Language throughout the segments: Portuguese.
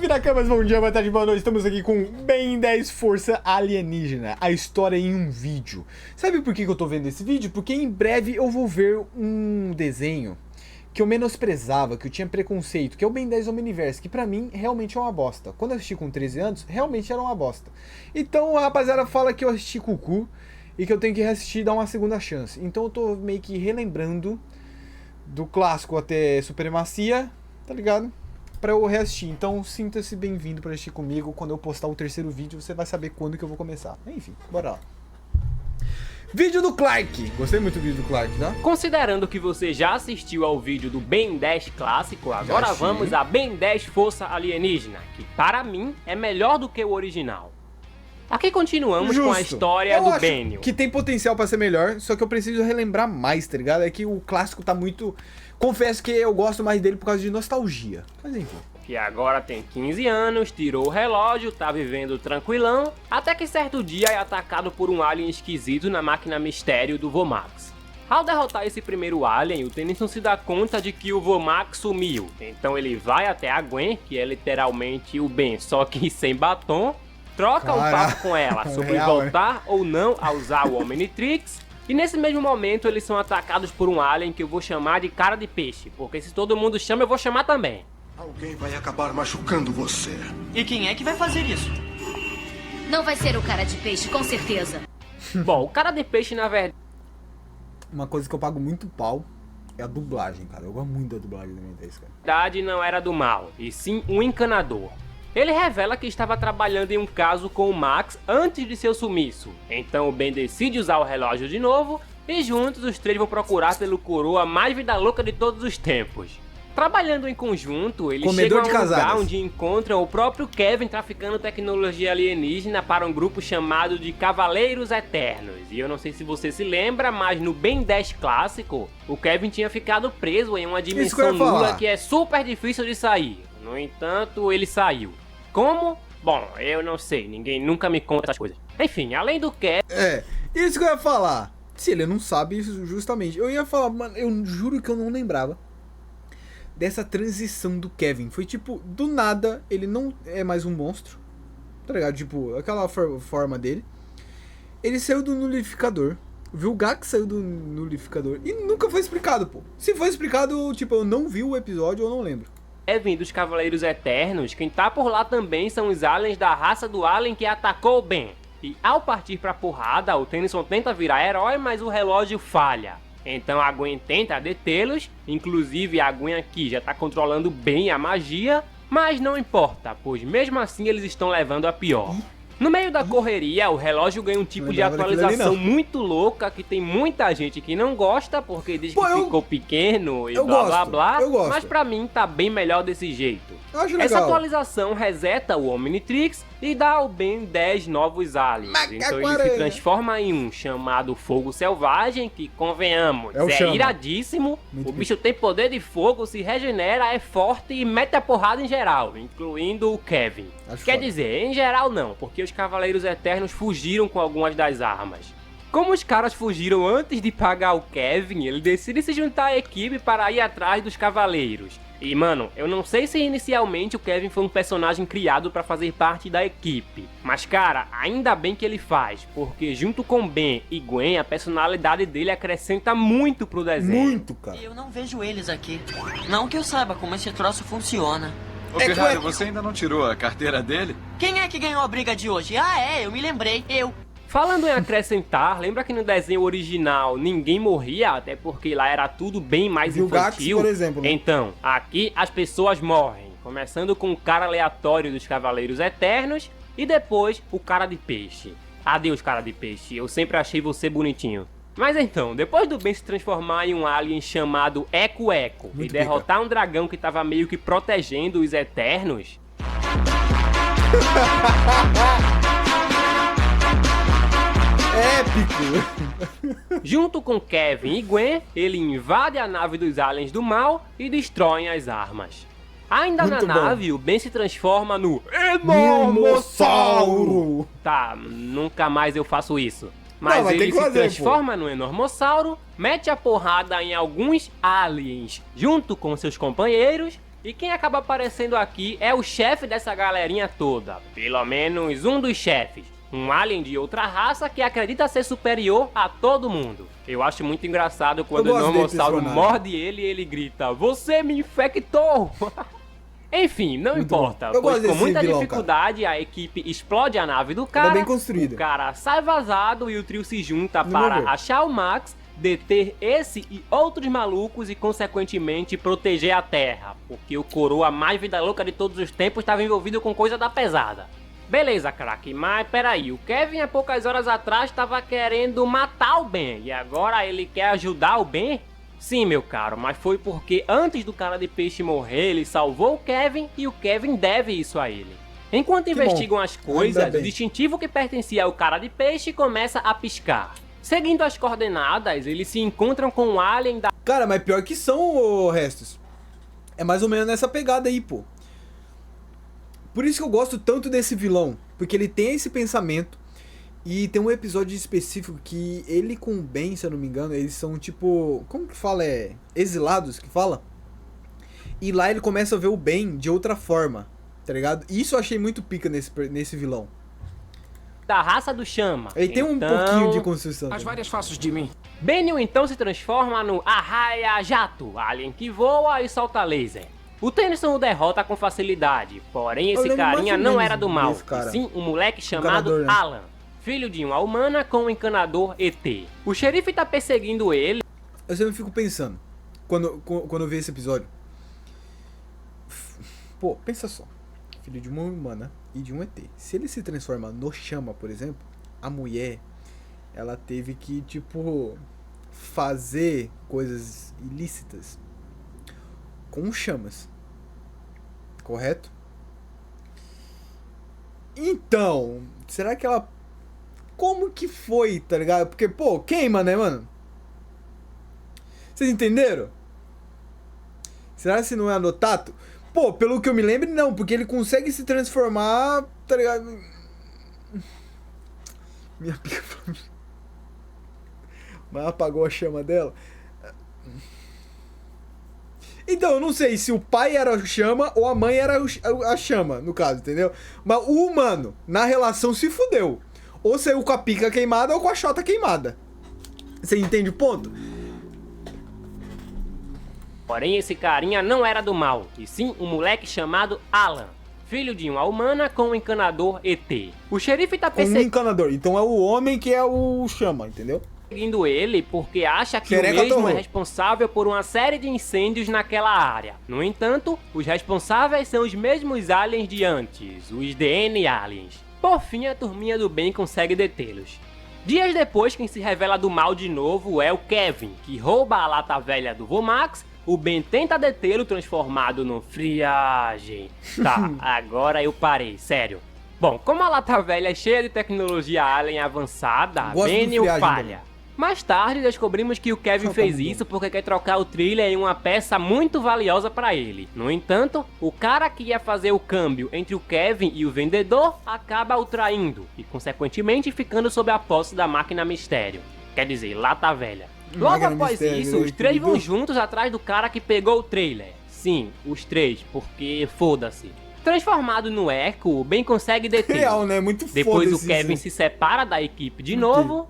Salve na cama, bom dia, boa tarde, boa noite. Estamos aqui com Ben 10 Força Alienígena, a história em um vídeo. Sabe por que eu tô vendo esse vídeo? Porque em breve eu vou ver um desenho que eu menosprezava, que eu tinha preconceito, que é o Ben 10 Omniverse, que pra mim realmente é uma bosta. Quando eu assisti com 13 anos, realmente era uma bosta. Então a rapaziada fala que eu assisti cucu e que eu tenho que reassistir e dar uma segunda chance. Então eu tô meio que relembrando do clássico até Supremacia, tá ligado? Pra eu reassistir. Então sinta-se bem-vindo pra assistir comigo. Quando eu postar o terceiro vídeo, você vai saber quando que eu vou começar. Enfim, bora lá. Vídeo do Clark. Gostei muito do vídeo do Clark, tá? Considerando que você já assistiu ao vídeo do Ben 10 clássico, agora vamos a Ben 10 Força Alienígena, que para mim é melhor do que o original. Aqui continuamos com a história do Benio. Que tem potencial pra ser melhor, só que eu preciso relembrar mais, tá ligado? É que o clássico tá muito... Confesso que eu gosto mais dele por causa de nostalgia. Mas enfim. Que agora tem 15 anos, tirou o relógio, tá vivendo tranquilão, até que certo dia é atacado por um alien esquisito na máquina mistério do Vomax. Ao derrotar esse primeiro alien, o Tennyson se dá conta de que o Vomax sumiu. Então ele vai até a Gwen, que é literalmente o Ben, só que sem batom, troca um papo com ela sobre voltar ou não a usar o Omnitrix. E nesse mesmo momento eles são atacados por um alien que eu vou chamar de cara de peixe, porque se todo mundo chama eu vou chamar também. Alguém vai acabar machucando você. E quem é que vai fazer isso? Não vai ser o cara de peixe, com certeza. Bom, o cara de peixe na verdade... Uma coisa que eu pago muito pau é a dublagem, cara. Eu gosto muito da dublagem do Ben 10, cara. Na verdade não era do mal, e sim um encanador. Ele revela que estava trabalhando em um caso com o Max antes de seu sumiço. Então o Ben decide usar o relógio de novo e juntos os três vão procurar pelo coroa mais vida louca de todos os tempos. Trabalhando em conjunto, eles chegam a um lugar onde encontram o próprio Kevin traficando tecnologia alienígena para um grupo chamado de Cavaleiros Eternos. E eu não sei se você se lembra, mas no Ben 10 clássico, o Kevin tinha ficado preso em uma dimensão nula que é super difícil de sair. No entanto, ele saiu. Como? Bom, eu não sei, ninguém nunca me conta essas coisas. Enfim, além do Kevin... Isso que eu ia falar. Se ele não sabe, justamente. Eu ia falar, mano, eu juro que eu não lembrava dessa transição do Kevin. Foi tipo, do nada, ele não é mais um monstro, tá ligado? Tipo, aquela forma dele. Ele saiu do nulificador. O Vilgax saiu do nulificador. E nunca foi explicado, pô. Se foi explicado, tipo, eu não vi o episódio, eu não lembro. Kevin dos Cavaleiros Eternos, quem tá por lá também são os aliens da raça do alien que atacou o Ben. E ao partir pra porrada, o Tennyson tenta virar herói, mas o relógio falha. Então a Gwen tenta detê-los, inclusive a Gwen aqui já tá controlando bem a magia, mas não importa, pois mesmo assim eles estão levando a pior. No meio da correria, o relógio ganha um tipo de atualização muito louca que tem muita gente que não gosta porque diz que ficou pequeno e blá blá blá, mas pra mim tá bem melhor desse jeito. Essa atualização reseta o Omnitrix e dá ao Ben 10 novos aliens. Então ele se transforma em um chamado Fogo Selvagem, que convenhamos, é iradíssimo. O bicho tem poder de fogo, se regenera, é forte e mete a porrada em geral, incluindo o Kevin. Quer dizer, em geral não, porque os Cavaleiros Eternos fugiram com algumas das armas. Como os caras fugiram antes de pagar o Kevin, ele decide se juntar à equipe para ir atrás dos Cavaleiros. E mano, eu não sei se inicialmente o Kevin foi um personagem criado para fazer parte da equipe. Mas cara, ainda bem que ele faz, porque junto com Ben e Gwen, a personalidade dele acrescenta muito pro desenho. Muito, cara. Eu não vejo eles aqui. Não que eu saiba como esse troço funciona. Ô Ferrari, você ainda não tirou a carteira dele? Quem é que ganhou a briga de hoje? Ah eu me lembrei, eu. Falando em acrescentar, lembra que no desenho original ninguém morria, até porque lá era tudo bem mais infantil? Por exemplo, né? Então, aqui as pessoas morrem, começando com o cara aleatório dos Cavaleiros Eternos e depois o cara de peixe. Adeus, cara de peixe, eu sempre achei você bonitinho. Mas então, depois do Ben se transformar em um alien chamado Eco Eco e derrotar um dragão que tava meio que protegendo os Eternos... Épico! Junto com Kevin e Gwen, ele invade a nave dos aliens do mal e destrói as armas. Ainda na nave, o Ben se transforma no Enormossauro! Tá, nunca mais eu faço isso. Mas ele se transforma no Enormossauro, mete a porrada em alguns aliens junto com seus companheiros E quem acaba aparecendo aqui é o chefe dessa galerinha toda, pelo menos um dos chefes. Um alien de outra raça que acredita ser superior a todo mundo. Eu acho muito engraçado quando o Nomossauro morde ele e ele grita: "Você me infectou!" Enfim, não importa, pois com muita dificuldade a equipe explode a nave do cara, o cara sai vazado e o trio se junta para achar o Max, deter esse e outros malucos e consequentemente proteger a Terra, porque o coroa mais vida louca de todos os tempos estava envolvido com coisa da pesada. Beleza, craque, mas peraí, o Kevin há poucas horas atrás estava querendo matar o Ben, e agora ele quer ajudar o Ben? Sim, meu caro, mas foi porque antes do cara de peixe morrer, ele salvou o Kevin e o Kevin deve isso a ele. Enquanto investigam as coisas, o distintivo que pertencia ao cara de peixe começa a piscar. Seguindo as coordenadas, eles se encontram com um alien da... Cara, mas pior que são, ô Restos. É mais ou menos nessa pegada aí, pô. Por isso que eu gosto tanto desse vilão, porque ele tem esse pensamento e tem um episódio específico que ele com o Ben, se eu não me engano, eles são tipo, como que fala, exilados que fala? E lá ele começa a ver o Ben de outra forma, tá ligado? E isso eu achei muito pica nesse vilão. Da raça do Chama. Ele tem um pouquinho de construção. As várias faces de mim. Benio então se transforma no Arraia Jato, alien que voa e solta laser. O Tennyson o derrota com facilidade, porém esse carinha não era do mal, e sim um moleque chamado Alan, filho de uma humana com um encanador ET. O xerife tá perseguindo ele. Eu sempre fico pensando, quando eu vi esse episódio, pô, pensa só, filho de uma humana e de um ET. Se ele se transforma no Chama, por exemplo, a mulher, ela teve que, tipo, fazer coisas ilícitas com chamas, correto? Então, será que ela... Como que foi, tá ligado? Porque, pô, queima, né, mano? Vocês entenderam? Será que não é anotado? Pô, pelo que eu me lembro, não, porque ele consegue se transformar, tá ligado? Minha pica... Mas apagou a chama dela. Então, eu não sei se o pai era o Chama ou a mãe era a Chama, no caso, entendeu? Mas o humano, na relação, se fudeu. Ou saiu com a pica queimada ou com a chota queimada. Você entende o ponto? Porém, esse carinha não era do mal, e sim um moleque chamado Alan, filho de uma humana com um encanador ET. O xerife tá perseguindo... Um encanador, então é o homem que é o Chama, entendeu? Seguindo ele porque acha que o mesmo é responsável por uma série de incêndios naquela área. No entanto, os responsáveis são os mesmos aliens de antes, os DN Aliens. Por fim, a turminha do bem consegue detê-los. Dias depois, quem se revela do mal de novo é o Kevin, que rouba a lata velha do Vomax. O Ben tenta detê-lo transformado no Friagem. Tá, agora eu parei, sério. Bom, como a lata velha é cheia de tecnologia alien avançada, Benio falha. Mais tarde descobrimos que o Kevin fez isso porque quer trocar o thriller em uma peça muito valiosa para ele. No entanto, o cara que ia fazer o câmbio entre o Kevin e o vendedor acaba o traindo e consequentemente ficando sob a posse da máquina mistério. Quer dizer, lata velha. Logo após isso, os três vão juntos atrás do cara que pegou o trailer. Sim, os três, porque foda-se. Transformado no Echo, o Ben consegue detê-lo. Real, né? Muito foda. Depois o Kevin se separa da equipe de novo.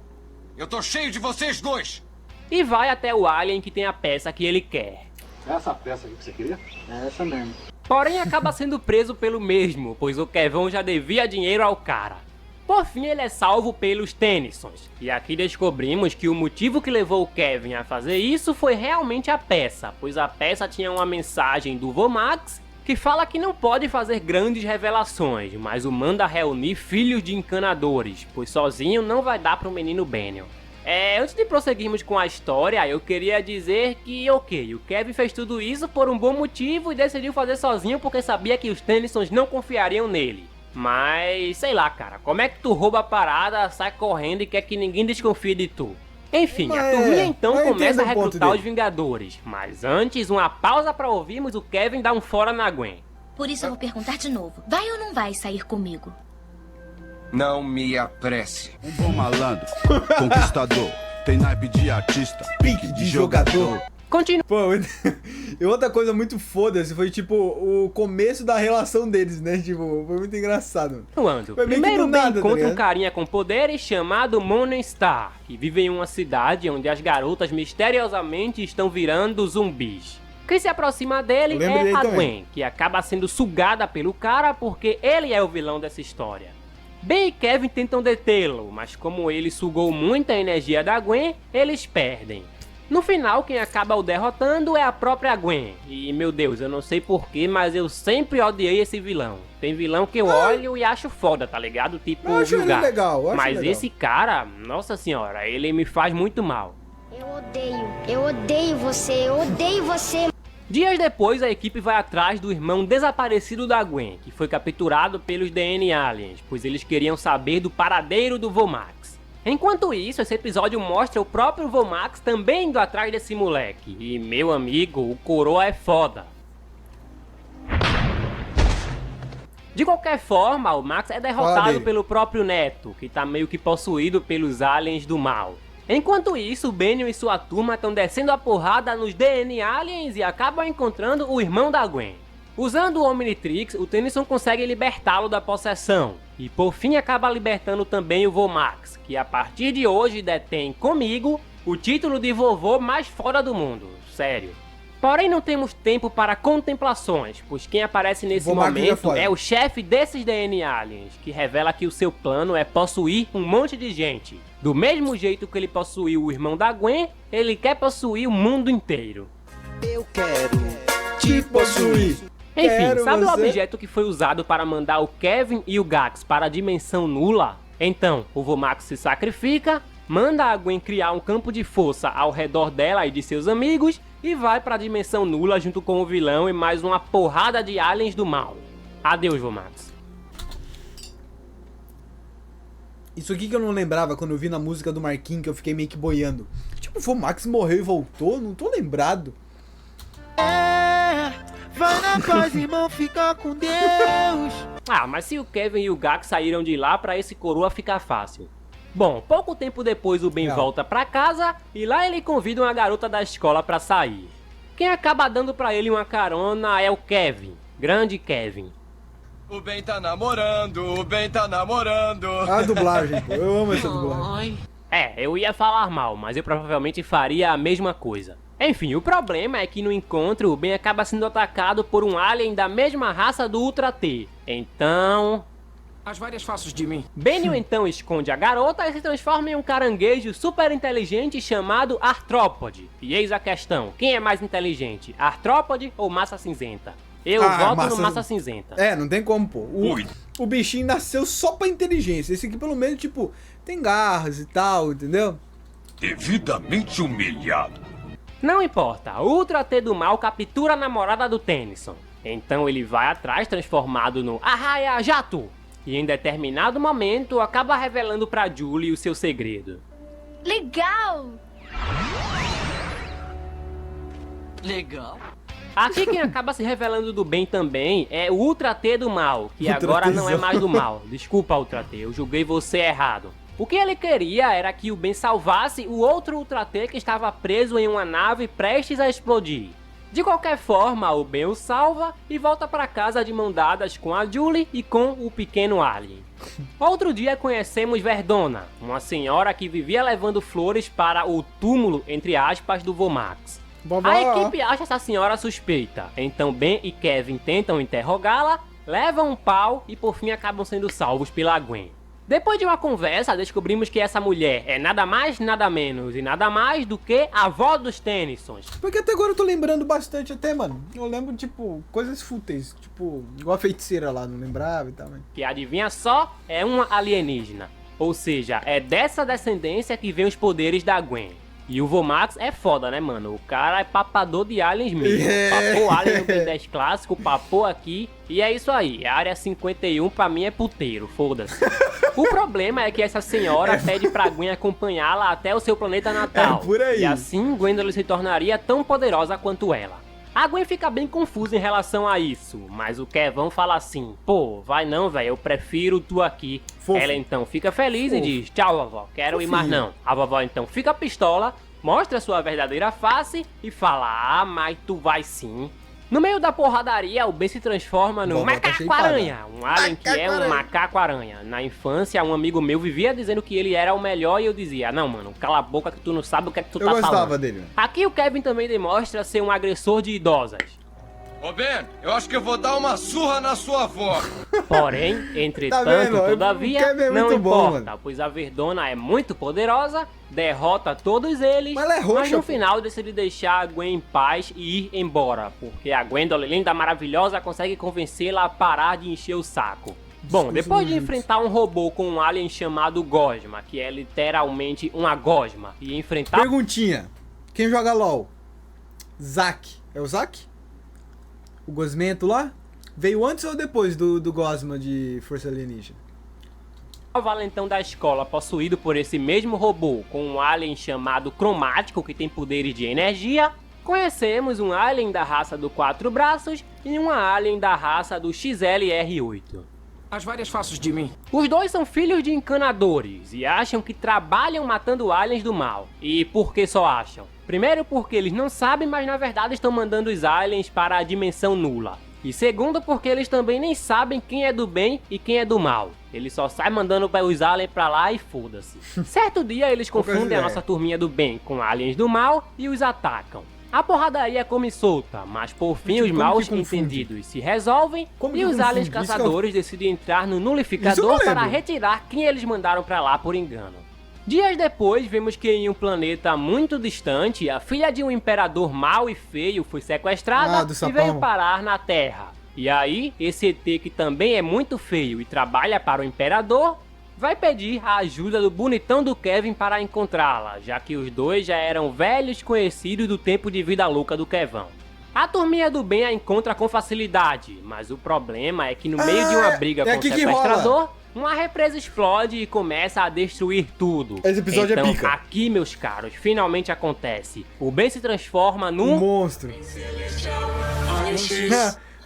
Eu tô cheio de vocês dois! E vai até o alien que tem a peça que ele quer. Essa peça que você queria? É essa mesmo. Porém acaba sendo preso pelo mesmo, pois o Kevin já devia dinheiro ao cara. Por fim ele é salvo pelos Tennysons. E aqui descobrimos que o motivo que levou o Kevin a fazer isso foi realmente a peça, pois a peça tinha uma mensagem do Vomax que fala que não pode fazer grandes revelações, mas o manda reunir filhos de encanadores, pois sozinho não vai dar pro menino Benio. Antes de prosseguirmos com a história, eu queria dizer que, ok, o Kevin fez tudo isso por um bom motivo e decidiu fazer sozinho porque sabia que os Tennysons não confiariam nele. Mas, sei lá, cara, como é que tu rouba a parada, sai correndo e quer que ninguém desconfie de tu? Enfim, a turminha então começa a recrutar os Vingadores. Mas antes, uma pausa pra ouvirmos o Kevin dar um fora na Gwen. Por isso eu vou perguntar de novo. Vai ou não vai sair comigo? Não me apresse. Um bom malandro, conquistador, tem naipe de artista, pique de jogador. Continua. Pô, e outra coisa muito foda-se foi, tipo, o começo da relação deles, né? Tipo, foi muito engraçado. Continuando. Foi meio que Primeiro do Ben nada, tá encontra um ligado? carinha com poderes chamado Morningstar, que vive em uma cidade onde as garotas misteriosamente estão virando zumbis. Quem se aproxima dele Eu lembro é dele a também. Gwen, que acaba sendo sugada pelo cara porque ele é o vilão dessa história. Ben e Kevin tentam detê-lo, mas como ele sugou muita energia da Gwen, eles perdem. No final, quem acaba o derrotando é a própria Gwen. E, meu Deus, eu não sei porquê, mas eu sempre odiei esse vilão. Tem vilão que eu olho e acho foda, tá ligado? Tipo, Eu acho ele Vilgax. legal, eu acho Mas legal. esse cara, nossa senhora, ele me faz muito mal. Eu odeio você. Dias depois, a equipe vai atrás do irmão desaparecido da Gwen, que foi capturado pelos DN Aliens, pois eles queriam saber do paradeiro do Vomax. Enquanto isso, esse episódio mostra o próprio Vomax também indo atrás desse moleque. E, meu amigo, o coroa é foda. De qualquer forma, o Max é Fala derrotado dele. pelo próprio neto, que tá meio que possuído pelos aliens do mal. Enquanto isso, o Benio e sua turma estão descendo a porrada nos DN Aliens e acabam encontrando o irmão da Gwen. Usando o Omnitrix, o Tennyson consegue libertá-lo da possessão. E por fim acaba libertando também o Vomax, que a partir de hoje detém comigo o título de vovô mais foda do mundo. Sério. Porém não temos tempo para contemplações, pois quem aparece nesse Vomax é momento foda. é o chefe desses DN Aliens, que revela que o seu plano é possuir um monte de gente. Do mesmo jeito que ele possuiu o irmão da Gwen, ele quer possuir o mundo inteiro. Eu quero Te possuir. Enfim, Quero sabe o você. objeto que foi usado para mandar o Kevin e o Gax para a dimensão nula? Então, o Vomax se sacrifica, manda a Gwen criar um campo de força ao redor dela e de seus amigos e vai para a dimensão nula junto com o vilão e mais uma porrada de aliens do mal. Adeus, Vomax. Isso aqui que eu não lembrava quando eu vi na música do Marquinhos, que eu fiquei meio que boiando. Tipo, o Vomax morreu e voltou? Não tô lembrado. Vai na paz, irmão, fica com Deus. Ah, mas se o Kevin e o Gax saíram de lá, pra esse coroa ficar fácil. Bom, pouco tempo depois o Ben Não. volta pra casa e lá ele convida uma garota da escola pra sair. Quem acaba dando pra ele uma carona é o Kevin, grande Kevin. O Ben tá namorando, o Ben tá namorando. A dublagem, pô. Eu amo essa dublagem. Eu ia falar mal, mas eu provavelmente faria a mesma coisa. Enfim, o problema é que no encontro o Ben acaba sendo atacado por um alien da mesma raça do Ultra T. Então... As várias faces de mim. Benio então esconde a garota e se transforma em um caranguejo super inteligente chamado Arthrópode. E eis a questão, quem é mais inteligente, Arthrópode ou Massa Cinzenta? Eu voto no Massa Cinzenta. É, não tem como, pô. O bichinho nasceu só pra inteligência. Esse aqui, pelo menos, tipo, tem garras e tal, entendeu? Devidamente humilhado. Não importa, o Ultra T do mal captura a namorada do Tennyson. Então ele vai atrás transformado no Arraia Jato. E em determinado momento acaba revelando pra Julie o seu segredo. Legal! Legal. Aqui quem acaba se revelando do bem também é o Ultra T do mal, que Ultra agora não é Tzão. mais do mal. Desculpa, Ultra T, eu julguei você errado. O que ele queria era que o Ben salvasse o outro Ultra T que estava preso em uma nave prestes a explodir. De qualquer forma, o Ben o salva e volta para casa de mão dadas com a Julie e com o pequeno alien. Outro dia conhecemos Verdona, uma senhora que vivia levando flores para o túmulo, entre aspas, do Vomax. Vovó. A equipe acha essa senhora suspeita, então Ben e Kevin tentam interrogá-la, levam um pau e por fim acabam sendo salvos pela Gwen. Depois de uma conversa, descobrimos que essa mulher é nada mais, nada menos e nada mais do que a avó dos Tennysons. Porque até agora eu tô lembrando bastante até, mano. Eu lembro, tipo, coisas fúteis. Tipo, igual a feiticeira lá, não lembrava e tal, mas... Que adivinha só, é uma alienígena. Ou seja, é dessa descendência que vem os poderes da Gwen. E o Vomax é foda, né, mano? O cara é papador de aliens mesmo. Papou alien no Ben 10 clássico, papou aqui. E é isso aí. A área 51 pra mim é puteiro, foda-se. O problema é que essa senhora pede pra Gwen acompanhá-la até o seu planeta natal. É por aí. E assim Gwendolyn se tornaria tão poderosa quanto ela. A Gwen fica bem confusa em relação a isso, mas o Kevão fala assim: pô, vai não, velho, eu prefiro tu aqui. Fofo. Ela então fica feliz e Fofo. diz: tchau, vovó, quero ir mais não. A vovó então fica pistola, mostra sua verdadeira face e fala: ah, mas tu vai sim. No meio da porradaria, o Ben se transforma no Macaco-Aranha, um alien que é um macaco-aranha. Na infância, um amigo meu vivia dizendo que ele era o melhor e eu dizia: não, mano, cala a boca que tu não sabe o que é que tu tá falando. Eu gostava dele. Aqui o Kevin também demonstra ser um agressor de idosas. Ô Ben, eu acho que eu vou dar uma surra na sua avó. Porém, entretanto, vendo? todavia, O Kevin é não muito bom, importa, mano. pois a Verdona é muito poderosa, derrota todos eles, Mas ela é roxa, no pô. final decide deixar a Gwen em paz e ir embora, porque a Gwendolyn, linda maravilhosa, consegue convencê-la a parar de encher o saco. Bom, depois de enfrentar um robô com um alien chamado Gosma, que é literalmente uma gosma, e enfrentar... Perguntinha. Quem joga LOL? Zack. É o Zack? O Gosmento lá? Veio antes ou depois do Gosma de Força Alienígena? O valentão da escola, possuído por esse mesmo robô, com um alien chamado Cromático, que tem poderes de energia, conhecemos um alien da raça do 4 braços e uma alien da raça do XLR8. As várias faces de mim. Os dois são filhos de encanadores e acham que trabalham matando aliens do mal. E por que só acham? Primeiro porque eles não sabem, mas na verdade estão mandando os aliens para a dimensão nula. E segundo porque eles também nem sabem quem é do bem e quem é do mal. Eles só saem mandando os aliens pra lá e foda-se. Certo dia eles confundem a nossa turminha do bem com aliens do mal e os atacam. A porradaria come solta, mas por fim os maus entendidos se resolvem e os aliens caçadores decidem entrar no nulificador para retirar quem eles mandaram pra lá por engano. Dias depois, vemos que em um planeta muito distante, a filha de um imperador mau e feio foi sequestrada e veio parar na Terra. E aí, esse ET que também é muito feio e trabalha para o imperador, vai pedir a ajuda do bonitão do Kevin para encontrá-la, já que os dois já eram velhos conhecidos do tempo de vida louca do Kevão. A turminha do bem a encontra com facilidade, mas o problema é que no meio de uma briga com o sequestrador, uma represa explode e começa a destruir tudo. Esse episódio então, é pica. Aqui, meus caros, finalmente acontece. O Ben se transforma num... monstro.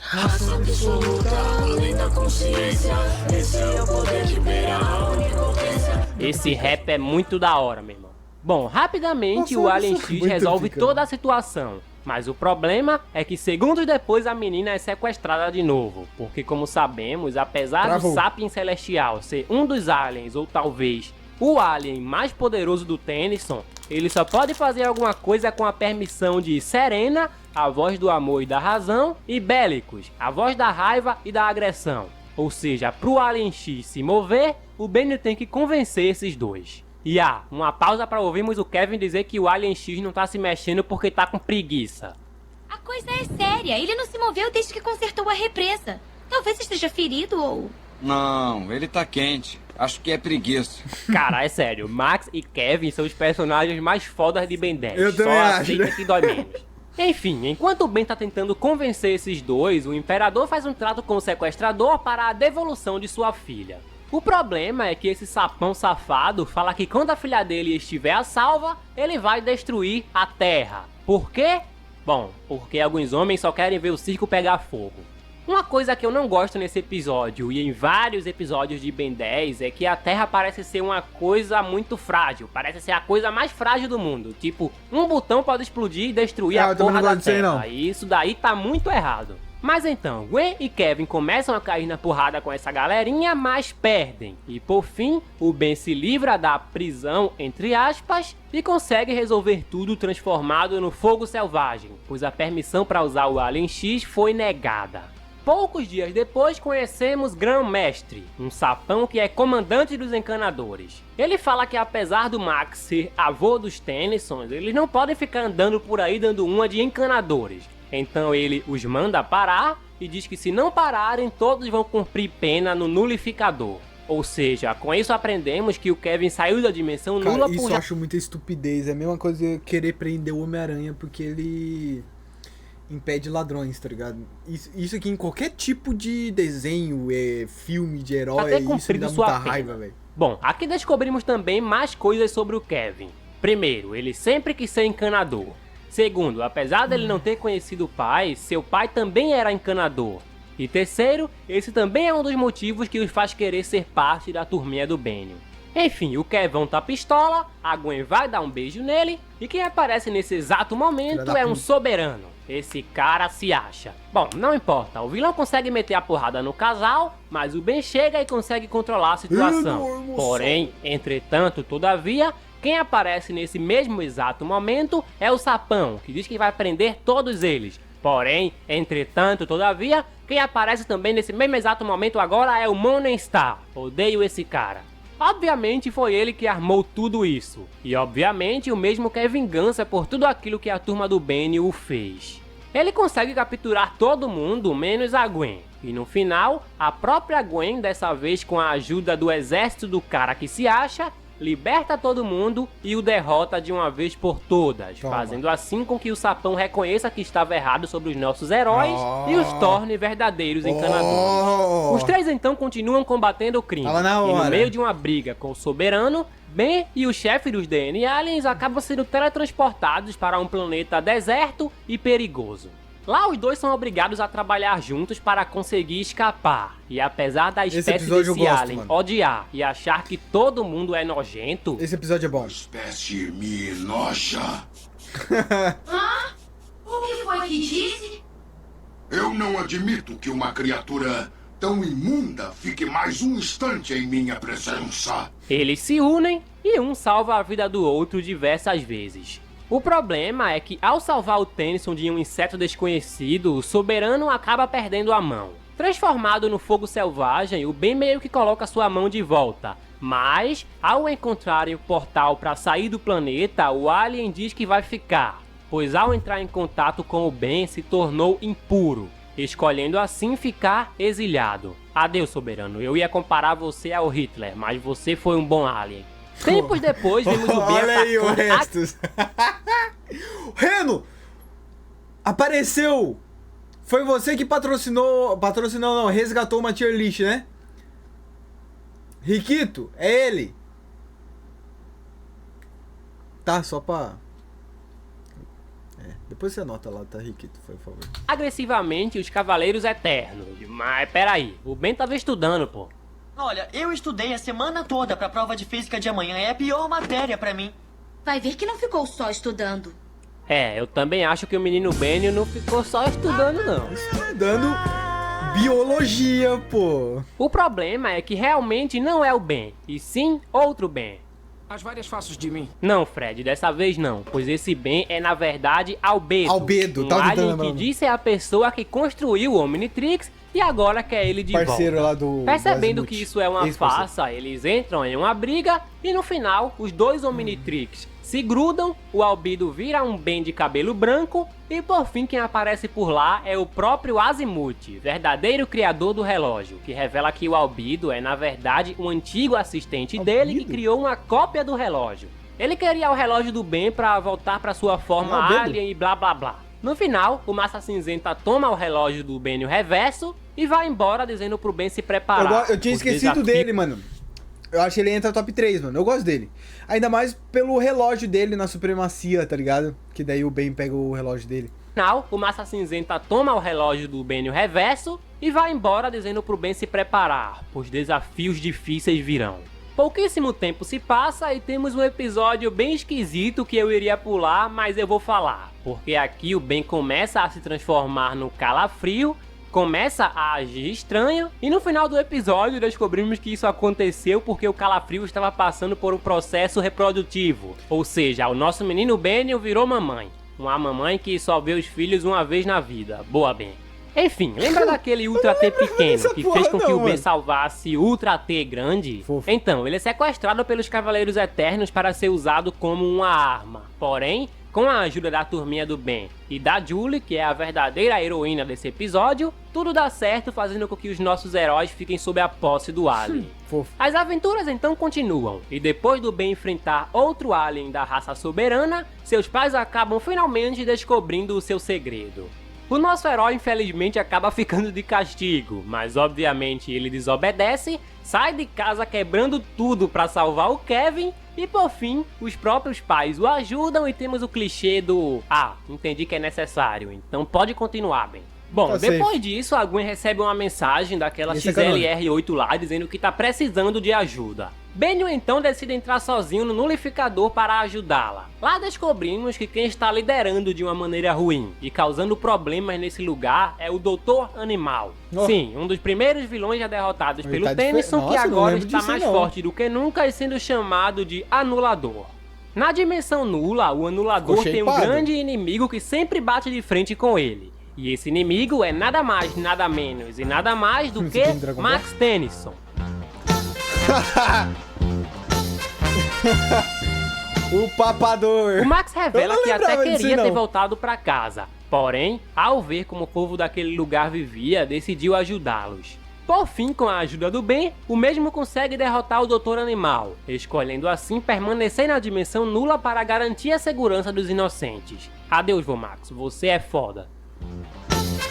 Raça absoluta, além da consciência. Esse é o poder que beira a onipotência. Esse rap é muito da hora, meu irmão. Bom, rapidamente o Alien X resolve toda a situação. Mas o problema é que segundos depois a menina é sequestrada de novo. Porque como sabemos, apesar do Sapiens Celestial ser um dos aliens, ou talvez o alien mais poderoso do Tennyson, ele só pode fazer alguma coisa com a permissão de Serena, a voz do amor e da razão, e Bélicos, a voz da raiva e da agressão. Ou seja, pro Alien X se mover, o Ben tem que convencer esses dois. E uma pausa para ouvirmos o Kevin dizer que o Alien X não tá se mexendo porque tá com preguiça. A coisa é séria, ele não se moveu desde que consertou a represa. Talvez esteja ferido ou... Não, ele tá quente. Acho que é preguiça. Cara, é sério, Max e Kevin são os personagens mais fodas de Ben 10. Eu também acho, aceita que dói menos. Enfim, enquanto o Ben tá tentando convencer esses dois, o Imperador faz um trato com o sequestrador para a devolução de sua filha. O problema é que esse sapão safado fala que quando a filha dele estiver a salva, ele vai destruir a Terra. Por quê? Bom, porque alguns homens só querem ver o circo pegar fogo. Uma coisa que eu não gosto nesse episódio e em vários episódios de Ben 10 é que a Terra parece ser uma coisa muito frágil. Parece ser a coisa mais frágil do mundo. Tipo, um botão pode explodir e destruir a porra da Terra. E isso daí tá muito errado. Mas então, Gwen e Kevin começam a cair na porrada com essa galerinha, mas perdem. E por fim, o Ben se livra da prisão, entre aspas, e consegue resolver tudo transformado no fogo selvagem, pois a permissão para usar o Alien X foi negada. Poucos dias depois conhecemos Grão-Mestre, um sapão que é comandante dos encanadores. Ele fala que apesar do Max ser avô dos Tennysons, eles não podem ficar andando por aí dando uma de encanadores. Então ele os manda parar e diz que se não pararem, todos vão cumprir pena no nulificador. Ou seja, com isso aprendemos que o Kevin saiu da dimensão nula por... Isso eu acho muita estupidez. É a mesma coisa que querer prender o Homem-Aranha porque ele impede ladrões, tá ligado? Isso aqui em qualquer tipo de desenho, filme de herói, isso me dá muita raiva, velho. Bom, aqui descobrimos também mais coisas sobre o Kevin. Primeiro, ele sempre quis ser encanador. Segundo, apesar dele não ter conhecido o pai, seu pai também era encanador. E terceiro, esse também é um dos motivos que os faz querer ser parte da turminha do Benio. Enfim, o Kevão tá pistola, a Gwen vai dar um beijo nele, e quem aparece nesse exato momento é um soberano. Esse cara se acha. Bom, não importa, o vilão consegue meter a porrada no casal, mas o Ben chega e consegue controlar a situação. Porém, entretanto, todavia, quem aparece nesse mesmo exato momento é o Sapão, que diz que vai prender todos eles. Porém, entretanto, todavia, quem aparece também nesse mesmo exato momento agora é o Morningstar. Odeio esse cara. Obviamente foi ele que armou tudo isso. E obviamente o mesmo quer vingança por tudo aquilo que a turma do Benny o fez. Ele consegue capturar todo mundo, menos a Gwen. E no final, a própria Gwen, dessa vez com a ajuda do exército do cara que se acha, liberta todo mundo e o derrota de uma vez por todas, fazendo assim com que o Sapão reconheça que estava errado sobre os nossos heróis e os torne verdadeiros encanadores. Os três então continuam combatendo o crime, e no meio de uma briga com o Soberano, Ben e o chefe dos DN Aliens acabam sendo teletransportados para um planeta deserto e perigoso. Lá os dois são obrigados a trabalhar juntos para conseguir escapar. E apesar da espécie desse alien odiar e achar que todo mundo é nojento... Esse episódio é bom. A espécie me enoja. Hã? O que foi que disse? Eu não admito que uma criatura tão imunda fique mais um instante em minha presença. Eles se unem e um salva a vida do outro diversas vezes. O problema é que ao salvar o Tennyson de um inseto desconhecido, o Soberano acaba perdendo a mão. Transformado no fogo selvagem, o Ben meio que coloca sua mão de volta. Mas, ao encontrarem o portal para sair do planeta, o alien diz que vai ficar, pois ao entrar em contato com o Ben se tornou impuro, escolhendo assim ficar exilado. Adeus, Soberano, eu ia comparar você ao Hitler, mas você foi um bom alien. Tempos depois, vimos o Ben olha aí o Restos. Reno! Apareceu! Foi você que patrocinou não, resgatou uma tier list, né? Riquito, é ele. Tá, só pra... depois você anota lá, tá, Riquito, por favor. Agressivamente os Cavaleiros Eternos. Mas peraí, o Ben tava estudando, pô. Olha, eu estudei a semana toda pra prova de física de amanhã. É a pior matéria pra mim. Vai ver que não ficou só estudando. Eu também acho que o menino Benny não ficou só estudando, não. Estudando biologia, pô. O problema é que realmente não é o Ben, e sim outro Ben. As várias faces de mim. Não, Fred, dessa vez não, pois esse Ben é na verdade Albedo. Albedo, um alien que disse é a pessoa que construiu o Omnitrix e agora quer ele de parceiro volta. Lá do Percebendo que isso é uma farsa, eles entram em uma briga e no final os dois Omnitrix se grudam, o Albedo vira um Ben de cabelo branco e por fim quem aparece por lá é o próprio Azimuth, verdadeiro criador do relógio, que revela que o Albedo é na verdade um antigo assistente dele que criou uma cópia do relógio. Ele queria o relógio do Ben para voltar para sua forma alien e blá blá blá. No final, o Massa Cinzenta toma o relógio do Ben no reverso e vai embora dizendo pro Ben se preparar. Eu tinha esquecido dele, mano. Eu acho que ele entra top 3, mano. Eu gosto dele. Ainda mais pelo relógio dele na supremacia, tá ligado? Que daí o Ben pega o relógio dele. No final, o Massa Cinzenta toma o relógio do Ben no reverso e vai embora dizendo pro Ben se preparar, pois desafios difíceis virão. Pouquíssimo tempo se passa e temos um episódio bem esquisito que eu iria pular, mas eu vou falar. Porque aqui o Ben começa a se transformar no Calafrio, começa a agir estranho e no final do episódio descobrimos que isso aconteceu porque o Calafrio estava passando por um processo reprodutivo. Ou seja, o nosso menino Ben virou mamãe. Uma mamãe que só vê os filhos uma vez na vida. Boa, Ben. Enfim, lembra daquele Ultra T pequeno que fez com que o Ben salvasse Ultra T grande? Fofo. Então, ele é sequestrado pelos Cavaleiros Eternos para ser usado como uma arma. Porém, com a ajuda da turminha do Ben e da Julie, que é a verdadeira heroína desse episódio, tudo dá certo fazendo com que os nossos heróis fiquem sob a posse do alien. Fofo. As aventuras então continuam, e depois do Ben enfrentar outro alien da raça soberana, seus pais acabam finalmente descobrindo o seu segredo. O nosso herói infelizmente acaba ficando de castigo, mas obviamente ele desobedece, sai de casa quebrando tudo para salvar o Kevin e por fim os próprios pais o ajudam e temos o clichê do entendi que é necessário, então pode continuar, Ben. Bom, depois disso a Gwen recebe uma mensagem daquela XLR8 lá dizendo que tá precisando de ajuda. Benio então decide entrar sozinho no nulificador para ajudá-la. Lá descobrimos que quem está liderando de uma maneira ruim e causando problemas nesse lugar é o Doutor Animal. Sim, um dos primeiros vilões já derrotados pelo Tennyson, que agora está mais forte do que nunca e sendo chamado de Anulador. Na dimensão nula, o Anulador tem um grande inimigo que sempre bate de frente com ele. E esse inimigo é nada mais, nada menos e nada mais do que Max Tennyson. O papador. O Max revela que até queria ter voltado pra casa. Porém, ao ver como o povo daquele lugar vivia, decidiu ajudá-los. Por fim, com a ajuda do Ben, o mesmo consegue derrotar o Doutor Animal, escolhendo assim permanecer na dimensão nula para garantir a segurança dos inocentes. Adeus, Vomax, você é foda.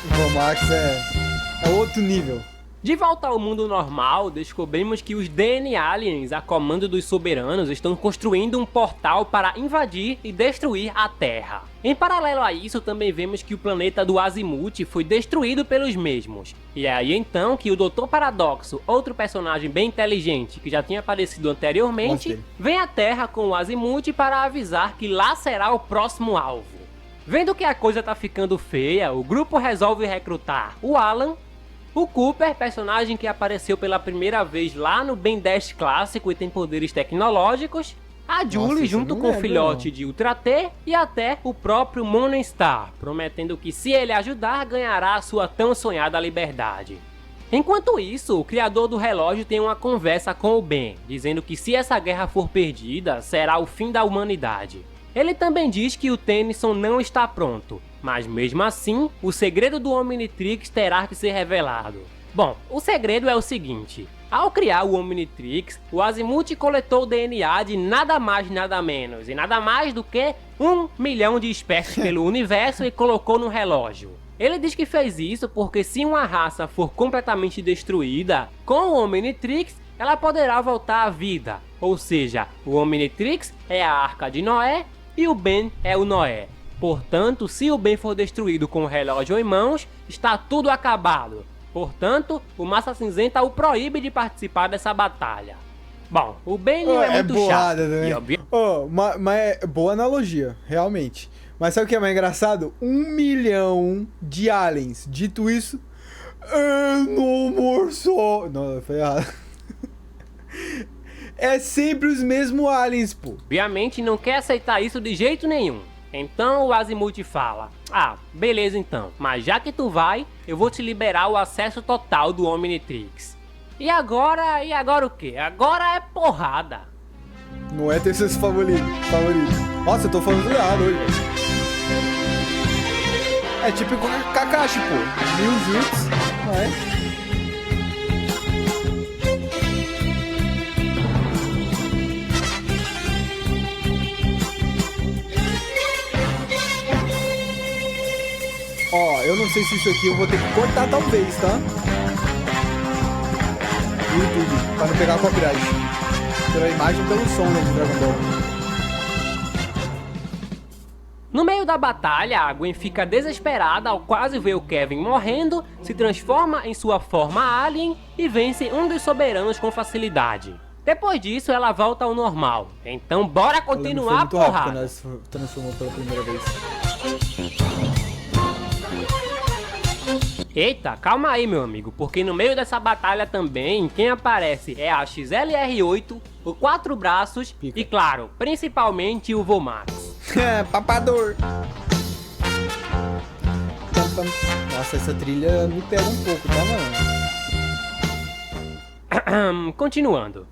Vomax é outro nível. De volta ao mundo normal, descobrimos que os DN Aliens, a comando dos soberanos, estão construindo um portal para invadir e destruir a Terra. Em paralelo a isso, também vemos que o planeta do Azimuth foi destruído pelos mesmos. E é aí então que o Dr. Paradoxo, outro personagem bem inteligente que já tinha aparecido anteriormente, vem à Terra com o Azimuth para avisar que lá será o próximo alvo. Vendo que a coisa tá ficando feia, o grupo resolve recrutar o Alan, o Cooper, personagem que apareceu pela primeira vez lá no Ben 10 clássico e tem poderes tecnológicos, a Julie junto com o filhote de Ultra T e até o próprio Morningstar, prometendo que se ele ajudar ganhará a sua tão sonhada liberdade. Enquanto isso, o criador do relógio tem uma conversa com o Ben, dizendo que se essa guerra for perdida, será o fim da humanidade. Ele também diz que o Tennyson não está pronto, mas mesmo assim, o segredo do Omnitrix terá que ser revelado. Bom, o segredo é o seguinte: ao criar o Omnitrix, o Azimuth coletou o DNA de nada mais nada menos e nada mais do que 1 milhão de espécies pelo universo e colocou no relógio. Ele diz que fez isso porque se uma raça for completamente destruída, com o Omnitrix, ela poderá voltar à vida. Ou seja, o Omnitrix é a Arca de Noé e o Ben é o Noé. Portanto, se o Ben for destruído com o relógio em mãos, está tudo acabado. Portanto, o Massa Cinzenta o proíbe de participar dessa batalha. Bom, o Ben é muito chato. Né? Mas é boa analogia, realmente. Mas sabe o que é mais engraçado? 1 milhão de aliens. Dito isso, no morso. Não, foi errado. É sempre os mesmos aliens, pô. Obviamente não quer aceitar isso de jeito nenhum. Então o Azimuth fala: ah, beleza então, mas já que tu vai, eu vou te liberar o acesso total do Omnitrix. E agora o quê? Agora é porrada. Não é ter seus favoritos. Nossa, eu tô falando errado hoje. É tipo Kakashi, pô. 1000 juntos, não é? Ó, eu não sei se isso aqui eu vou ter que cortar talvez, tá? No YouTube, pra não pegar copyright. Pela imagem e pelo som, né, de Dragon Ball. No meio da batalha, a Gwen fica desesperada ao quase ver o Kevin morrendo, se transforma em sua forma alien e vence um dos soberanos com facilidade. Depois disso, ela volta ao normal. Então bora continuar a porrada. Quando ela se transformou pela primeira vez. Eita, calma aí meu amigo, porque no meio dessa batalha também, quem aparece é a XLR8, o Quatro Braços e claro, principalmente o Vomax. Papador! Nossa, essa trilha me pega um pouco, tá, mano? Continuando.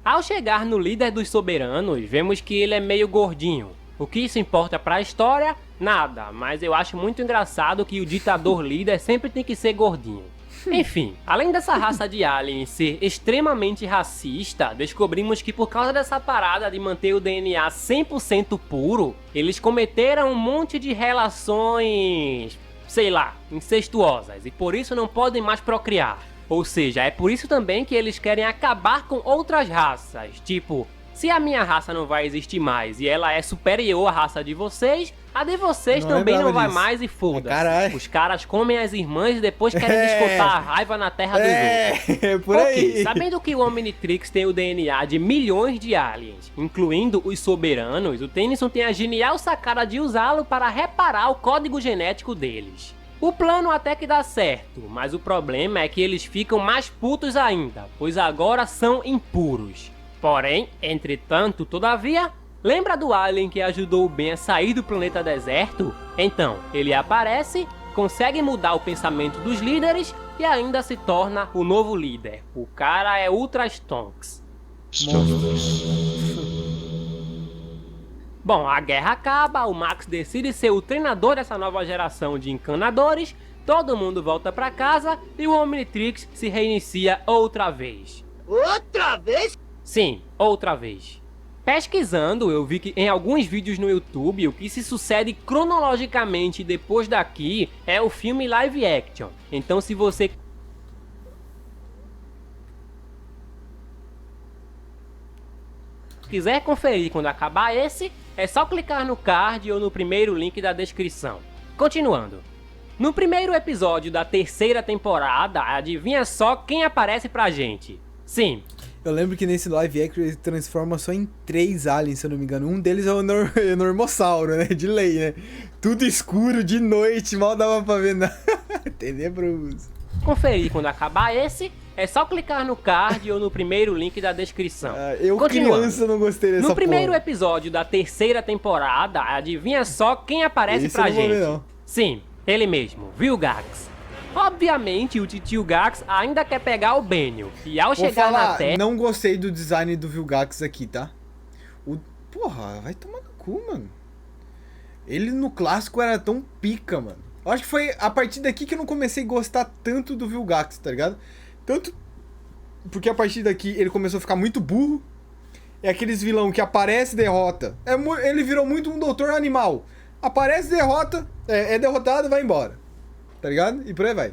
Ao chegar no líder dos soberanos, vemos que ele é meio gordinho. O que isso importa pra história? Nada, mas eu acho muito engraçado que o ditador líder sempre tem que ser gordinho. Enfim, além dessa raça de aliens ser extremamente racista, descobrimos que por causa dessa parada de manter o DNA 100% puro, eles cometeram um monte de relações, sei lá, incestuosas, e por isso não podem mais procriar. Ou seja, é por isso também que eles querem acabar com outras raças, tipo Se a minha raça não vai existir mais e ela é superior à raça de vocês, a de vocês também não vai mais e foda-se. Os caras comem as irmãs e depois querem descontar a raiva na terra dos outros. É, por aí. Sabendo que o Omnitrix tem o DNA de milhões de aliens, incluindo os soberanos, o Tennyson tem a genial sacada de usá-lo para reparar o código genético deles. O plano até que dá certo, mas o problema é que eles ficam mais putos ainda, pois agora são impuros. Porém, entretanto, todavia, lembra do alien que ajudou o Ben a sair do planeta deserto? Então, ele aparece, consegue mudar o pensamento dos líderes e ainda se torna o novo líder. O cara é Ultra Stonks. Bom, a guerra acaba, o Max decide ser o treinador dessa nova geração de encanadores, todo mundo volta pra casa e o Omnitrix se reinicia outra vez. Outra vez? Sim, outra vez. Pesquisando, eu vi que em alguns vídeos no YouTube, o que se sucede cronologicamente depois daqui é o filme live action. Então se você quiser conferir quando acabar esse, é só clicar no card ou no primeiro link da descrição. Continuando. No primeiro episódio da terceira temporada, adivinha só quem aparece pra gente? Sim. Eu lembro que nesse live action ele transforma só em 3 aliens, se eu não me engano. Um deles é o Normossauro, né? De lei, né? Tudo escuro, de noite, mal dava pra ver nada. Tenebroso. Conferir quando acabar esse, é só clicar no card ou no primeiro link da descrição. Eu criança não gostei dessa No primeiro episódio da terceira temporada, adivinha só quem aparece pra gente? Sim, ele mesmo, Vilgax. Obviamente, o titio Gax ainda quer pegar o Benio. E ao chegar na Terra... Não gostei do design do Vilgax aqui, tá? Porra, vai tomar no cu, mano. Ele no clássico era tão pica, mano. Eu acho que foi a partir daqui que eu não comecei a gostar tanto do Vilgax, tá ligado? Tanto porque a partir daqui ele começou a ficar muito burro. É aqueles vilão que aparece e derrota. Ele virou muito um doutor animal. Aparece, derrota, é derrotado e vai embora. Tá ligado? E por aí vai.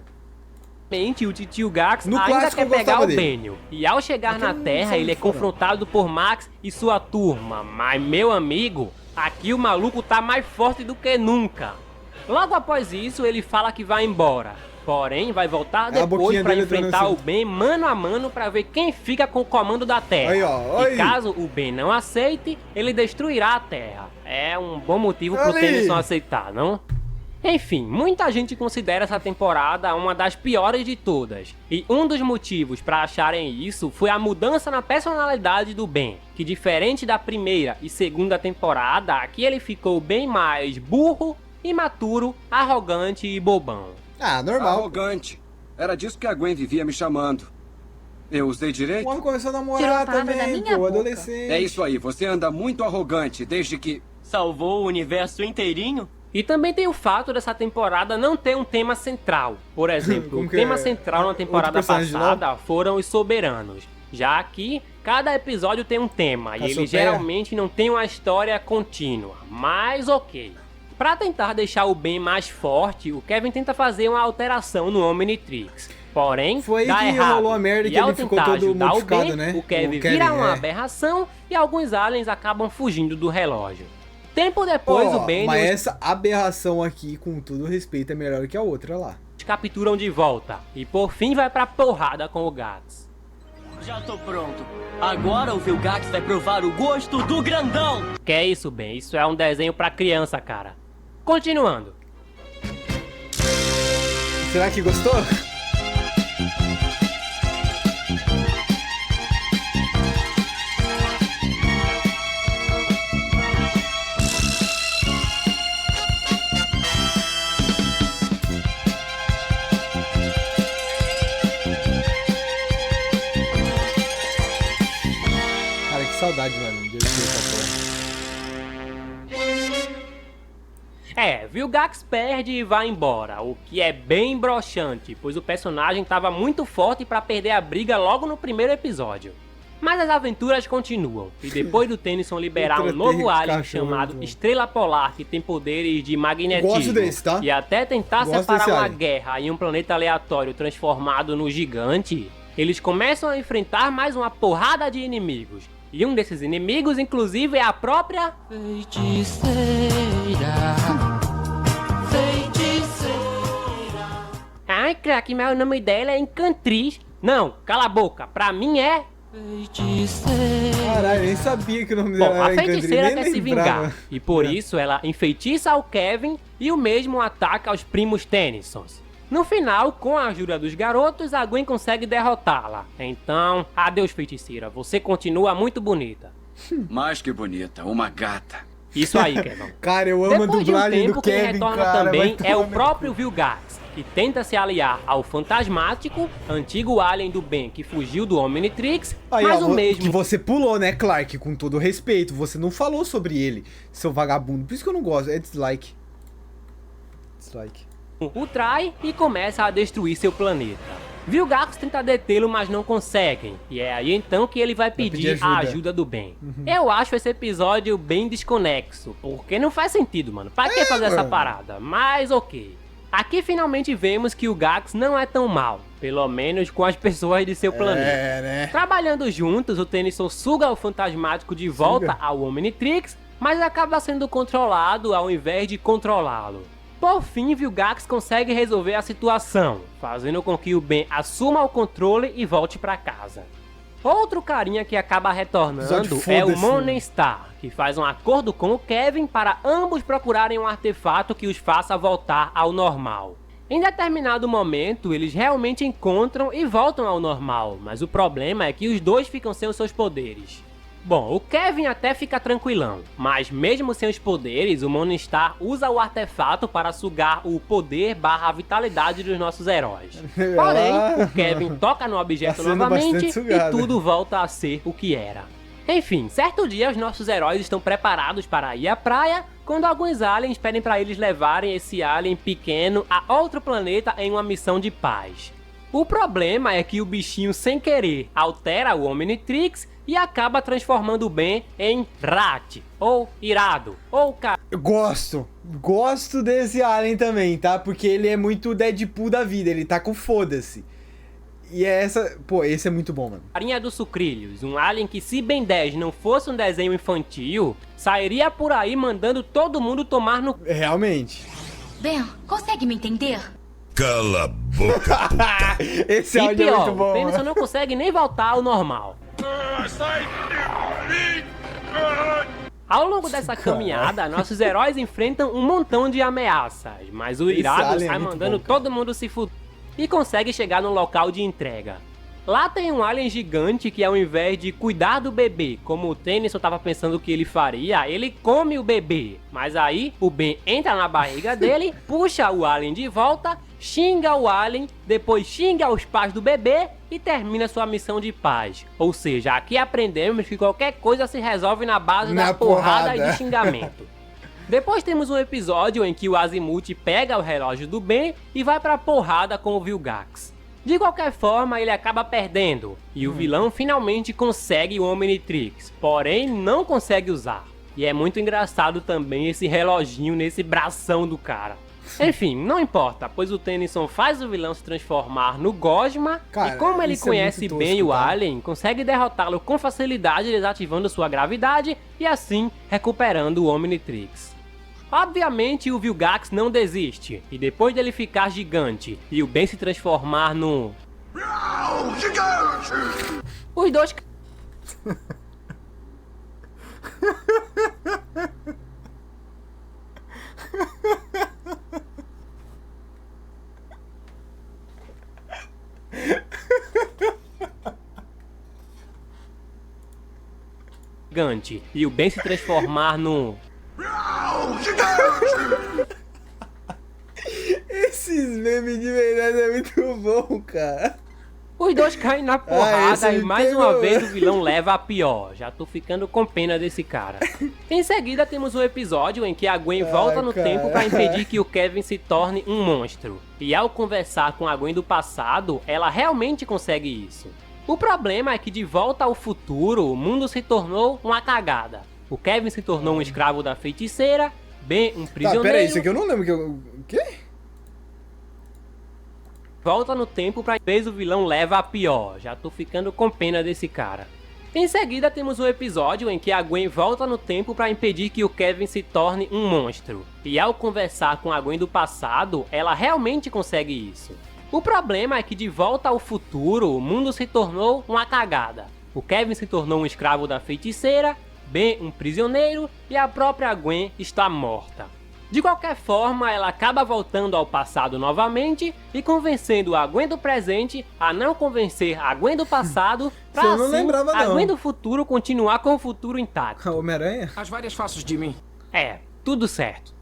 O titio Gax ainda quer pegar o Benio. E ao chegar na Terra, ele é confrontado por Max e sua turma. Mas, meu amigo, aqui o maluco tá mais forte do que nunca. Logo após isso, ele fala que vai embora. Porém, vai voltar depois pra enfrentar o Ben mano a mano pra ver quem fica com o comando da Terra. E caso o Ben não aceite, ele destruirá a Terra. É um bom motivo pro Tennyson aceitar, não? Enfim, muita gente considera essa temporada uma das piores de todas. E um dos motivos para acharem isso foi a mudança na personalidade do Ben, que diferente da primeira e segunda temporada, aqui ele ficou bem mais burro, imaturo, arrogante e bobão. Ah, normal. Arrogante. Era disso que a Gwen vivia me chamando. Eu usei direito? O homem começou a namorar também, pô, adolescente. É isso aí, você anda muito arrogante desde que... Salvou o universo inteirinho? E também tem o fato dessa temporada não ter um tema central. Por exemplo, o tema central na temporada passada foram os soberanos. Já aqui, cada episódio tem um tema e ele geralmente não tem uma história contínua. Mas ok. Pra tentar deixar o Ben mais forte, o Kevin tenta fazer uma alteração no Omnitrix. Porém, dá errado. Rolou a merda e que ao ele ficou tentar todo ajudar o Ben, né? o Kevin vira uma aberração e alguns aliens acabam fugindo do relógio. Tempo depois, o Ben... Mas essa aberração aqui, com todo respeito, é melhor que a outra lá. Capturam de volta e por fim vai pra porrada com o Gax. Já tô pronto. Agora o Vilgax vai provar o gosto do grandão. Que é isso, Ben? Isso é um desenho pra criança, cara. Continuando. Será que gostou? Saudade, mano, de Vilgax perde e vai embora, o que é bem broxante, pois o personagem estava muito forte para perder a briga logo no primeiro episódio. Mas as aventuras continuam, e depois do Tennyson liberar um novo alien chamado Estrela Polar, que tem poderes de magnetismo, e até tentar separar uma guerra em um planeta aleatório transformado no gigante, eles começam a enfrentar mais uma porrada de inimigos. E um desses inimigos, inclusive, é a própria Feiticeira. Ai, craque, mas o nome dela é Encantriz. Não, cala a boca. Pra mim é... Feiticeira. Caralho, nem sabia que o nome Bom, dela a era Encantriz, feiticeira nem quer se lembrava. vingar. E por isso ela enfeitiça o Kevin e o mesmo ataca aos primos Tennysons. No final, com a ajuda dos garotos, a Gwen consegue derrotá-la. Então, adeus feiticeira, você continua muito bonita. Mais que bonita, uma gata. Isso aí, Kevin. Cara, eu amo Depois a de um dublagem tempo, do quem Kevin, retorna cara. também vai é o tomar no próprio Vilgax, que tenta se aliar ao Fantasmático, antigo alien do bem que fugiu do Omnitrix, Aí, mas ó, o mesmo... que você pulou, né, Clark? Com todo respeito, você não falou sobre ele, seu vagabundo. Por isso que eu não gosto, é dislike. Dislike. o trai e começa a destruir seu planeta. Vilgax tenta detê-lo, mas não conseguem, e é aí então que ele vai pedir a ajuda do Ben. Eu acho esse episódio bem desconexo, porque não faz sentido, mano. Pra que fazer essa parada? Mas ok. Aqui finalmente vemos que o Gax não é tão mal, pelo menos com as pessoas de seu planeta. né? Trabalhando juntos, o Tennyson suga o Fantasmático de volta ao Omnitrix, mas acaba sendo controlado ao invés de controlá-lo. Por fim, Vilgax consegue resolver a situação, fazendo com que o Ben assuma o controle e volte pra casa. Outro carinha que acaba retornando é o Morningstar, que faz um acordo com o Kevin para ambos procurarem um artefato que os faça voltar ao normal. Em determinado momento, eles realmente encontram e voltam ao normal, mas o problema é que os dois ficam sem os seus poderes. Bom, o Kevin até fica tranquilão, mas mesmo sem os poderes, o Morningstar usa o artefato para sugar o poder / a vitalidade dos nossos heróis. Porém, o Kevin toca no objeto novamente e tudo volta a ser o que era. Enfim, certo dia os nossos heróis estão preparados para ir à praia, quando alguns aliens pedem para eles levarem esse alien pequeno a outro planeta em uma missão de paz. O problema é que o bichinho sem querer altera o Omnitrix e acaba transformando o Ben em Rat, ou irado, ou Eu gosto desse alien também, tá? Porque ele é muito Deadpool da vida, ele tá com foda-se. E é essa... Pô, esse é muito bom, mano. Carinha dos Sucrilhos, um alien que se Ben 10 não fosse um desenho infantil, sairia por aí mandando todo mundo tomar no... Realmente. Ben, consegue me entender? Cala a boca, puta. Esse E áudio é pior, muito bom. o Tennyson não consegue nem voltar ao normal. Ao longo dessa caminhada, nossos heróis enfrentam um montão de ameaças, mas o irado sai mandando todo mundo se fuder e consegue chegar no local de entrega. Lá tem um alien gigante que, ao invés de cuidar do bebê, como o Tennyson estava pensando que ele faria, ele come o bebê. Mas aí o Ben entra na barriga dele, puxa o alien de volta, xinga o alien, depois xinga os pais do bebê e termina sua missão de paz. Ou seja, aqui aprendemos que qualquer coisa se resolve na base da porrada e de xingamento. Depois temos um episódio em que o Azimuth pega o relógio do Ben e vai pra porrada com o Vilgax. De qualquer forma, ele acaba perdendo, e o vilão finalmente consegue o Omnitrix, porém não consegue usar. E é muito engraçado também esse reloginho nesse bração do cara. Enfim, não importa, pois o Tennyson faz o vilão se transformar no Gosma, e como ele conhece bem o alien, consegue derrotá-lo com facilidade desativando sua gravidade e assim recuperando o Omnitrix. Obviamente o Vilgax não desiste, e depois dele ficar gigante e o Ben se transformar no... Os dois... gigante e o Ben se transformar no... Esses memes de verdade é muito bom, cara. Os dois caem na porrada e mais uma vez o vilão leva a pior. Já tô ficando com pena desse cara. Em seguida temos um episódio em que a Gwen volta no tempo para impedir que o Kevin se torne um monstro. E ao conversar com a Gwen do passado, ela realmente consegue isso. O problema é que de volta ao futuro, o mundo se tornou uma cagada. O Kevin se tornou um escravo da feiticeira, Ben um prisioneiro... Tá, peraí, isso aqui eu não lembro que eu... O quê? Volta no tempo pra vez o vilão leva a pior. Já tô ficando com pena desse cara. Em seguida temos um episódio em que a Gwen volta no tempo para impedir que o Kevin se torne um monstro. E ao conversar com a Gwen do passado, ela realmente consegue isso. O problema é que de volta ao futuro, o mundo se tornou uma cagada. O Kevin se tornou um escravo da feiticeira, Ben um prisioneiro e a própria Gwen está morta. De qualquer forma, ela acaba voltando ao passado novamente e convencendo a Gwen do presente a não convencer a Gwen do passado pra assim a Gwen do futuro continuar com o futuro intacto. Homem-Aranha? As várias faces de mim. É, tudo certo.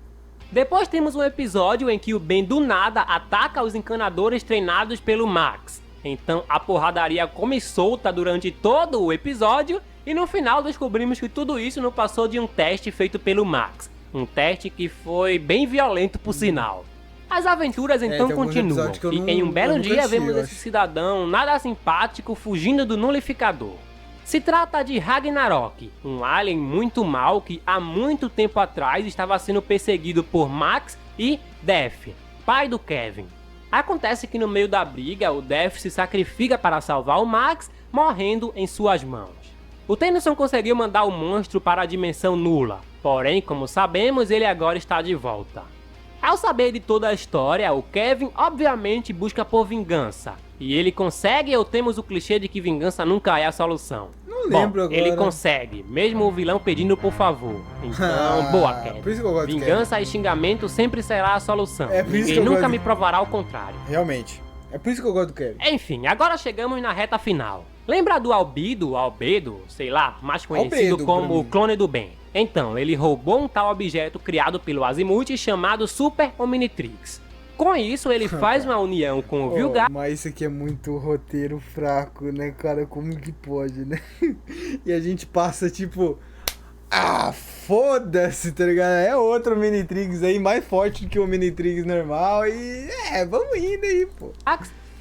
Depois temos um episódio em que o Ben do nada ataca os encanadores treinados pelo Max. Então a porradaria come solta durante todo o episódio e no final descobrimos que tudo isso não passou de um teste feito pelo Max. Um teste que foi bem violento por sinal. As aventuras então continuam e em um belo dia vemos esse cidadão nada simpático fugindo do nulificador. Se trata de Ragnarok, um alien muito mau que há muito tempo atrás estava sendo perseguido por Max e Def, pai do Kevin. Acontece que no meio da briga o Def se sacrifica para salvar o Max, morrendo em suas mãos. O Tennyson conseguiu mandar o monstro para a dimensão nula, porém, como sabemos, ele agora está de volta. Ao saber de toda a história, o Kevin obviamente busca por vingança. E ele consegue ou temos o clichê de que vingança nunca é a solução? Não lembro agora. Ele consegue, mesmo o vilão pedindo por favor. Então, boa, Kevin. Por isso que eu gosto de Vingança Kevin. e xingamento sempre será a solução. É por isso Ninguém que eu nunca gosto me de- provará o contrário. Realmente. É por isso que eu gosto do Kevin. Enfim, agora chegamos na reta final. Lembra do Albedo, sei lá, mais conhecido Albedo, pra como o mim. clone do Ben? Então, ele roubou um tal objeto criado pelo Azimuth chamado Super Omnitrix. Com isso, ele faz uma união com o Vilgax. Mas isso aqui é muito roteiro fraco, né, cara? Como que pode, né? E a gente passa, tipo... Ah, foda-se, tá ligado? É outro Omnitrix aí, mais forte do que o Omnitrix normal. E... vamos indo aí, pô.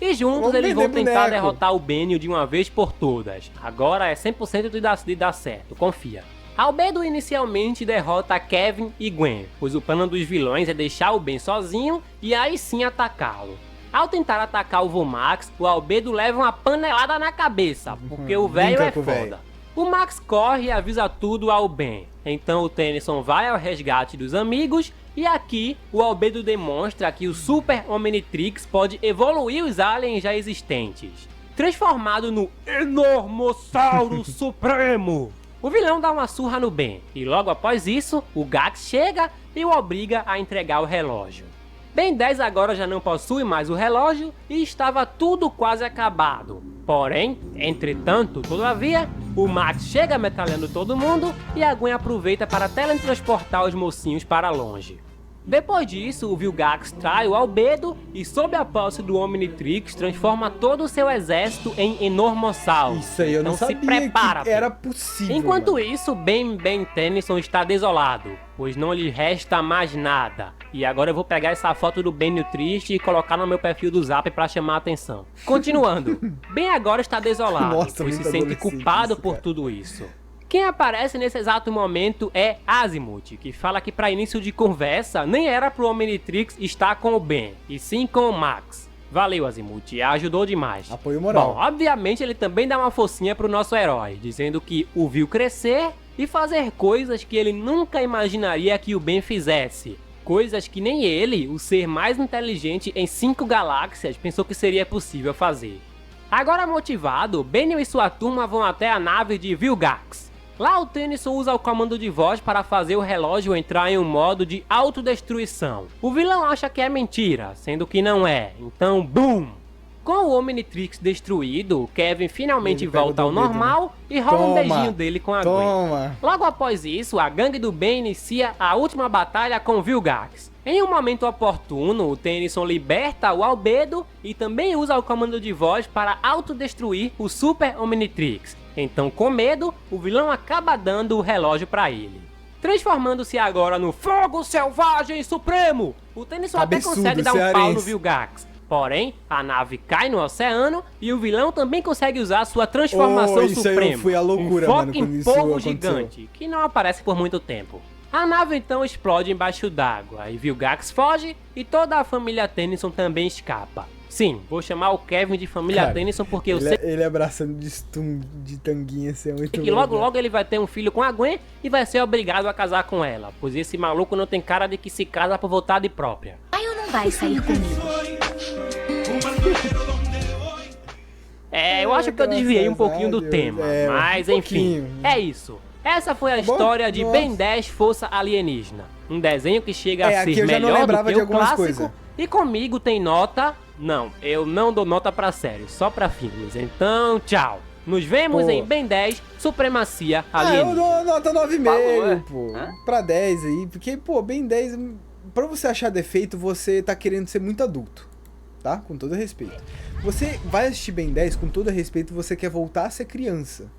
E juntos Vamos eles vão vender tentar boneco. derrotar o Benio de uma vez por todas. Agora é 100% de dar certo, confia. Albedo inicialmente derrota Kevin e Gwen, pois o plano dos vilões é deixar o Ben sozinho e aí sim atacá-lo. Ao tentar atacar o Vomax, o Albedo leva uma panelada na cabeça, porque o velho Brinca é com o foda. velho. O Max corre e avisa tudo ao Ben. Então o Tennyson vai ao resgate dos amigos e aqui o Albedo demonstra que o Super Omnitrix pode evoluir os aliens já existentes, transformado no Enormossauro Supremo. O vilão dá uma surra no Ben e logo após isso o Gax chega e o obriga a entregar o relógio. Ben 10 agora já não possui mais o relógio e estava tudo quase acabado. Porém, entretanto, todavia, o Max chega metralhando todo mundo e a Gwen aproveita para teletransportar os mocinhos para longe. Depois disso, o Vilgax trai o Albedo e, sob a posse do Omnitrix, transforma todo o seu exército em Enormossauro. Isso aí eu então não sabia se prepara, que era possível. Enquanto mano. isso, Ben Tennyson está desolado, pois não lhe resta mais nada. E agora eu vou pegar essa foto do Benio triste e colocar no meu perfil do Zap para chamar a atenção. Continuando, Ben agora está desolado, Nossa, pois se muito sente adolescente culpado isso, por cara. tudo isso. Quem aparece nesse exato momento é Azimuth, que fala que para início de conversa nem era pro Omnitrix estar com o Ben, e sim com o Max. Valeu, Azimuth, ajudou demais. Apoio moral. Bom, obviamente ele também dá uma focinha pro nosso herói, dizendo que o viu crescer e fazer coisas que ele nunca imaginaria que o Ben fizesse. Coisas que nem ele, o ser mais inteligente em 5 galáxias, pensou que seria possível fazer. Agora motivado, Benio e sua turma vão até a nave de Vilgax. Lá o Tennyson usa o comando de voz para fazer o relógio entrar em um modo de autodestruição. O vilão acha que é mentira, sendo que não é, então BOOM! Com o Omnitrix destruído, o Kevin finalmente Ele pega volta o ao dedo, normal e rola um Toma, beijinho dele com a Gwen. Toma! Logo após isso, a gangue do Ben inicia a última batalha com Vilgax. Em um momento oportuno, o Tennyson liberta o Albedo e também usa o comando de voz para autodestruir o Super Omnitrix. Então, com medo, o vilão acaba dando o relógio para ele. Transformando-se agora no Fogo Selvagem Supremo, o Tennyson até Cabeçudo, consegue dar um pau no cearense. Vilgax. Porém, a nave cai no oceano e o vilão também consegue usar sua transformação isso aí suprema. foi a loucura, um mano, fucking quando isso polvo aconteceu. gigante, que não aparece por muito tempo. A nave então explode embaixo d'água e Vilgax foge e toda a família Tennyson também escapa. Sim, vou chamar o Kevin de família Cara, Tennyson porque eu Ele, sei ele abraçando de tanguinha, assim, é muito que logo bom, né? logo ele vai ter um filho com a Gwen e vai ser obrigado a casar com ela, pois esse maluco não tem cara de que se casa por vontade própria. Vai ou não vai sair comigo? Eu acho que eu desviei um pouquinho do Deus, tema, é, mas um enfim, pouquinho. é isso. Essa foi a Tá bom? história de Nossa. Ben 10 Força Alienígena. Um desenho que chega a aqui ser eu já não melhor do lembrava que de o algumas clássico. coisas. E comigo tem nota... Não, eu não dou nota pra séries, só pra filmes. Então, tchau. Nos vemos Pô. em Ben 10 Supremacia Eu Alienígena. dou nota 9,5, Falou, pô. Pra 10 aí. Porque, pô, bem 10... Pra você achar defeito, você tá querendo ser muito adulto. Tá? Com todo respeito. Você vai assistir Ben 10, com todo respeito, você quer voltar a ser criança.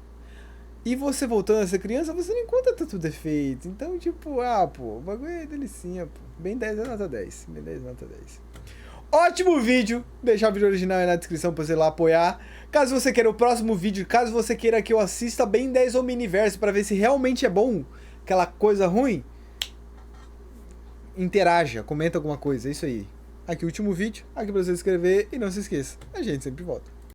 E você voltando a ser criança, você não encontra tanto defeito. Então, tipo, o bagulho é delicinha, pô. Ben 10 é nota 10. Ben 10 é nota 10. Ótimo vídeo! Deixar o vídeo original aí na descrição pra você ir lá apoiar. Caso você queira o próximo vídeo, caso você queira que eu assista Ben 10 ou Miniverso pra ver se realmente é bom, aquela coisa ruim, interaja, comenta alguma coisa, é isso aí. Aqui o último vídeo, aqui pra você se inscrever e não se esqueça, a gente sempre volta.